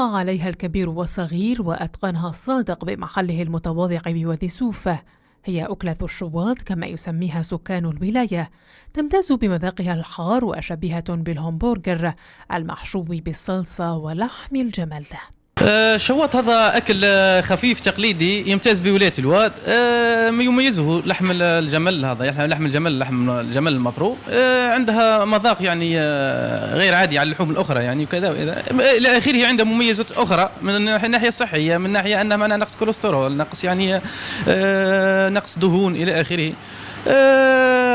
وافق عليها الكبير والصغير وأتقنها الصادق بمحله المتواضع بوادي سوفة. هي أكلة الشواط كما يسميها سكان الولاية، تمتاز بمذاقها الحار وشبيهة بالهمبرجر المحشو بالصلصة ولحم الجمل. الشواط هذا أكل خفيف تقليدي يمتاز بولاية الواد. يميزه لحم الجمل، هذا لحم الجمل المفروم. عندها مذاق يعني غير عادي على اللحوم الأخرى يعني وكذا إلى آخره. عندها مميزات أخرى من الناحية الصحية، من ناحية أنها معنا نقص كوليسترول، نقص يعني نقص دهون إلى آخره.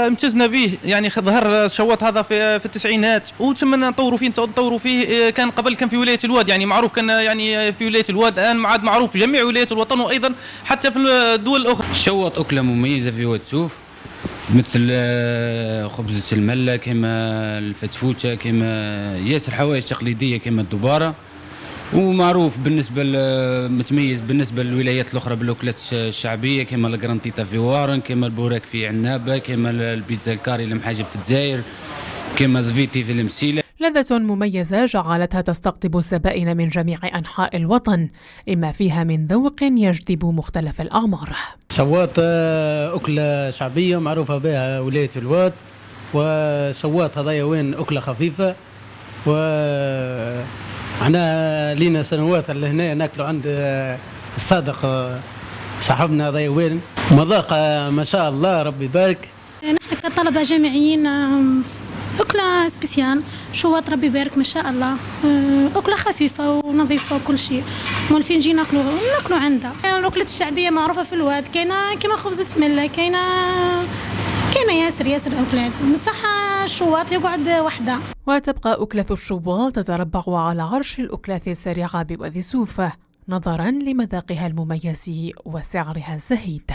امتزنا به يعني ظهر الشواط هذا في التسعينات وتم نطوروا فيه. كان قبل كان في ولاية الواد يعني معروف، كان يعني في ولاية الواد، الآن عاد معروف في جميع ولايات الوطن وأيضا حتى في الدول الأخرى. الشواط أكلة مميزة في واد سوف، مثل خبزة الملة، كما الفتفوتة، كما ياسر حوائج تقليدية كما الدبارة. ومعروف بالنسبة متميز بالنسبة للولايات الأخرى بالأكلات الشعبية كما الجرانتيتا في وارن، كما البوراك في عنابة، كما البيتزا الكاري المحاجب في الجزائر، كما زفيتي في المسيلة. لذة مميزة جعلتها تستقطب الزبائن من جميع أنحاء الوطن، لما فيها من ذوق يجذب مختلف الأعمار. شواط أكلة شعبية معروفة بها ولاية الواد، وشواط هذايا وين أكلة خفيفة، احنا لينا سنوات اللي هنا ناكلوا عند الصادق صاحبنا هذا وين، مذاق ما شاء الله ربي يبارك. نحن كطلبة جامعيين أكلة سبيسيال، شواط ربي يبارك ما شاء الله، أكلة خفيفة ونظيفة وكل شيء. مولفين نجي ناكلوا عندها. الأكلات الشعبية معروفة في الواد، كاينة كما خبزة ملة، كاينة ياسر أكلات، بصح الشواط يقعد وحده. وتبقى أكلة الشواط تتربع على عرش الأكلات السريعة بوادي سوفة نظرا لمذاقها المميز وسعرها الزهيد.